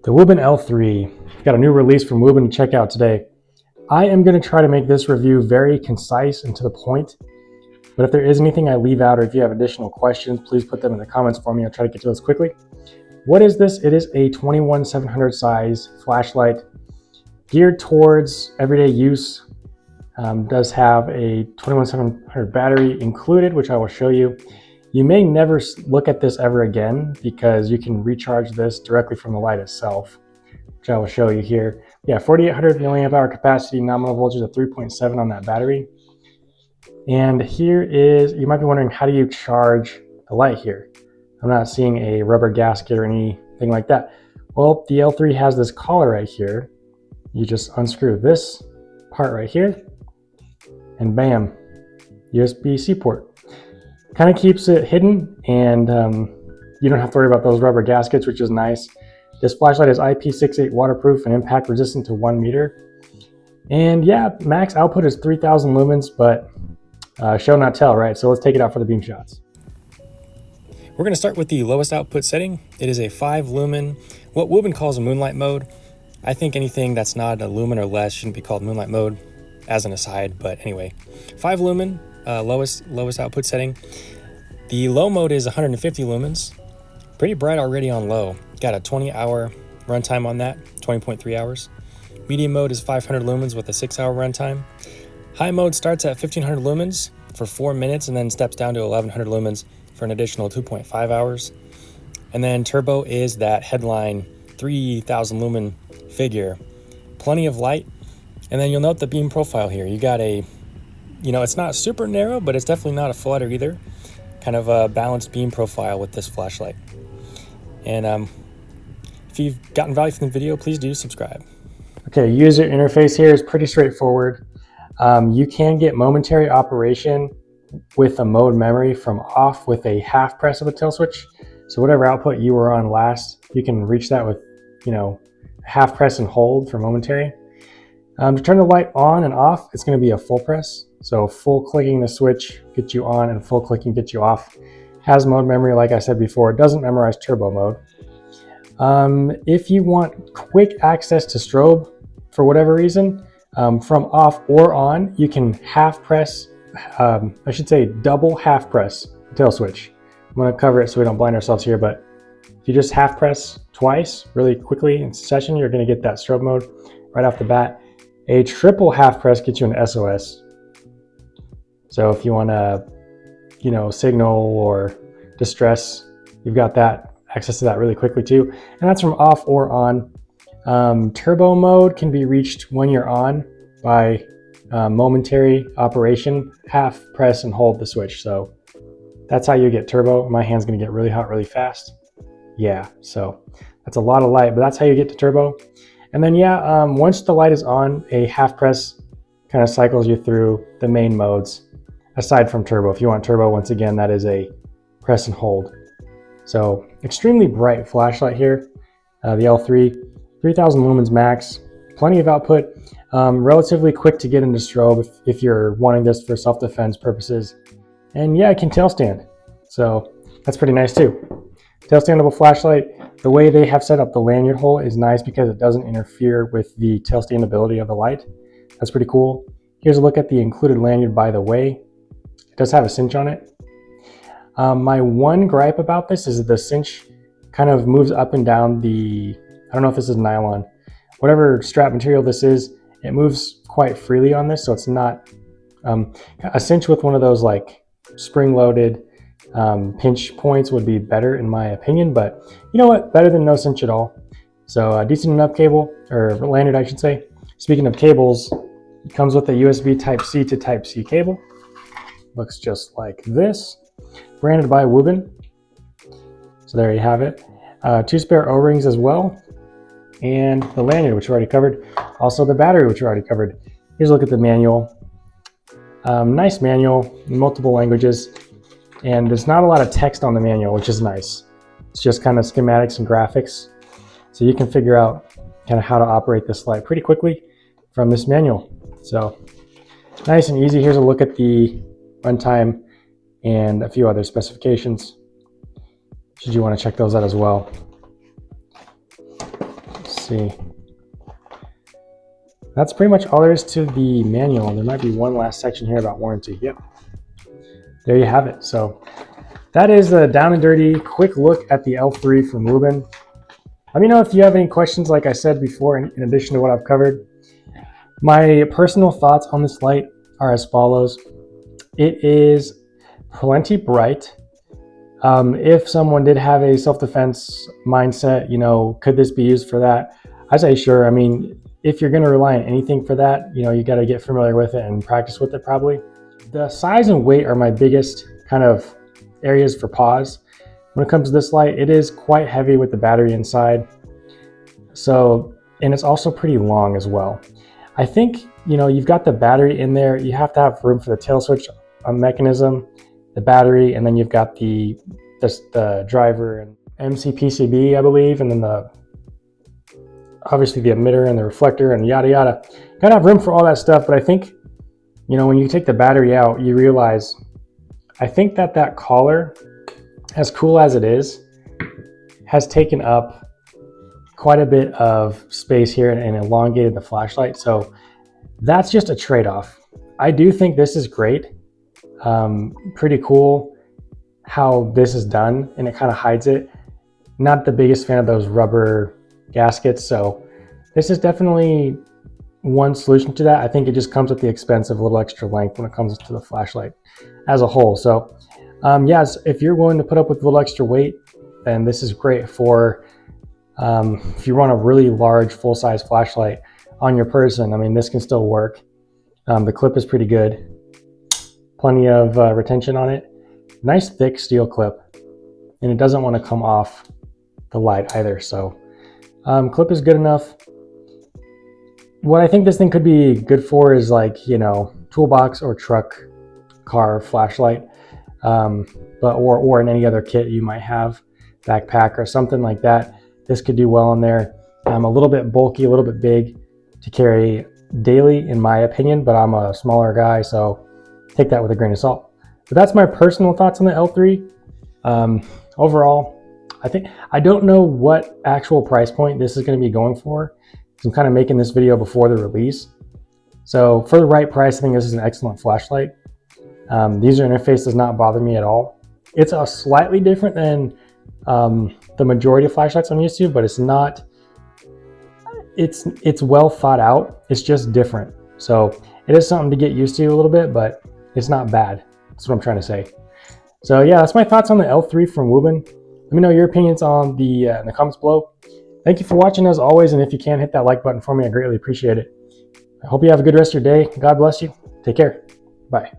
The Wuben L3, got a new release from Wuben to check out today. I am going to try to make this review very concise and to the point, but if there is anything I leave out or if you have additional questions, please put them in the comments for me. I'll try to get to those quickly. What is this? It is a 21-700 size flashlight geared towards everyday use. Does have a 21-700 battery included, which I will show you. You may never look at this ever again because you can recharge this directly from the light itself, which I will show you here. Yeah, 4,800 milliamp hour capacity, nominal voltage of 3.7 on that battery. And here is, you might be wondering, how do you charge the light here? I'm not seeing a rubber gasket or anything like that. Well, the L3 has this collar right here. You just unscrew this part right here and bam, USB-C port. Kind of keeps it hidden, and you don't have to worry about those rubber gaskets, which is nice. This flashlight is IP68 waterproof and impact resistant to 1 meter. And yeah, max output is 3,000 lumens, but show not tell, right? So let's take it out for the beam shots. We're going to start with the lowest output setting. It is a 5 lumen, what Wuben calls a moonlight mode. I think anything that's not a lumen or less shouldn't be called moonlight mode, as an aside, but anyway. 5 lumen, lowest output setting. The low mode is 150 lumens. Pretty bright already on low. Got a 20-hour runtime on that, 20.3 hours. Medium mode is 500 lumens with a 6-hour runtime. High mode starts at 1500 lumens for 4 minutes and then steps down to 1100 lumens for an additional 2.5 hours. And then turbo is that headline 3000 lumen figure. Plenty of light. And then you'll note the beam profile here. You got a, it's not super narrow, but it's definitely not a flutter either. Kind of a balanced beam profile with this flashlight. And if you've gotten value from the video, please do subscribe. Okay, user interface here is pretty straightforward. You can get momentary operation with a mode memory from off with a half press of the tilt switch. So whatever output you were on last, you can reach that with, half press and hold for momentary. To turn the light on and off, it's going to be a full press. So full clicking the switch gets you on and full clicking gets you off. Has mode memory, like I said before. It doesn't memorize turbo mode. If you want quick access to strobe for whatever reason, from off or on, you can half press, double half press the tail switch. I'm going to cover it so we don't blind ourselves here, but if you just half press twice really quickly in succession, you're going to get that strobe mode right off the bat. A triple half press gets you an SOS. So if you want to, signal or distress, you've got that access to that really quickly too. And that's from off or on. Turbo mode can be reached when you're on by momentary operation, half press and hold the switch. So that's how you get turbo. My hand's going to get really hot really fast. Yeah, so that's a lot of light, but that's how you get to turbo. And then once the light is on, a half press kind of cycles you through the main modes, aside from turbo. If you want turbo, once again, that is a press and hold. So extremely bright flashlight here, the L3, 3000 lumens max, plenty of output, relatively quick to get into strobe if you're wanting this for self-defense purposes. And yeah, it can tail stand. So that's pretty nice too. Tail standable flashlight. The way they have set up the lanyard hole is nice because it doesn't interfere with the tail standability of the light. That's pretty cool. Here's a look at the included lanyard, by the way. It does have a cinch on it. My one gripe about this is that the cinch kind of moves up and down the, I don't know if this is nylon, whatever strap material this is, it moves quite freely on this. So it's not a cinch with one of those like spring-loaded pinch points would be better in my opinion, but you know what, better than no cinch at all. So a decent enough cable, or lanyard I should say. Speaking of cables, it comes with a USB Type-C to Type-C cable. Looks just like this, branded by Wuben. So there you have it. 2 spare O-rings as well, and the lanyard, which we already covered. Also the battery, which we already covered. Here's a look at the manual. Nice manual in multiple languages. And there's not a lot of text on the manual, which is nice. It's just kind of schematics and graphics. So you can figure out kind of how to operate this light pretty quickly from this manual. So nice and easy. Here's a look at the runtime and a few other specifications, should you want to check those out as well. see. That's pretty much all there is to the manual. There might be one last section here about warranty. Yep. There you have it. So that is a down and dirty quick look at the L3 from Wuben. Let me know if you have any questions, like I said before, in addition to what I've covered. My personal thoughts on this light are as follows. It is plenty bright. If someone did have a self-defense mindset, you know, could this be used for that? I say sure. I mean, if you're going to rely on anything for that, you know, you got to get familiar with it and practice with it probably. The size and weight are my biggest kind of areas for pause. When it comes to this light, it is quite heavy with the battery inside. So, and it's also pretty long as well. I think, you know, you've got the battery in there. You have to have room for the tail switch mechanism, the battery, and then you've got the driver and MCPCB, I believe, and then obviously the emitter and the reflector and yada yada. Gotta have room for all that stuff, but I think, you know, when you take the battery out, you realize, I think that collar, as cool as it is, has taken up quite a bit of space here and elongated the flashlight. So that's just a trade-off. I do think this is great. Pretty cool how this is done, and it kind of hides it. Not the biggest fan of those rubber gaskets, so this is definitely one solution to that. I think it just comes at the expense of a little extra length when it comes to the flashlight as a whole. So yes, if you're willing to put up with a little extra weight, then this is great for if you want a really large full-size flashlight on your person. I mean, this can still work. The clip is pretty good. Plenty of retention on it. Nice thick steel clip, and it doesn't want to come off the light either. So clip is good enough. What I think this thing could be good for is, like, you know, toolbox or truck, car flashlight, or in any other kit you might have, backpack or something like that. This could do well in there. A little bit bulky, a little bit big to carry daily, in my opinion, but I'm a smaller guy, so take that with a grain of salt. But that's my personal thoughts on the L3. Overall, I don't know what actual price point this is going to be going for. I'm kind of making this video before the release. So for the right price, I think this is an excellent flashlight. The user interface does not bother me at all. It's a slightly different than the majority of flashlights I'm used to, but it's not, it's well thought out. It's just different. So it is something to get used to a little bit, but it's not bad. That's what I'm trying to say. So yeah, that's my thoughts on the L3 from Wuben. Let me know your opinions on in the comments below. Thank you for watching as always, and if you can, hit that like button for me. I greatly appreciate it. I hope you have a good rest of your day. God bless you. Take care. Bye.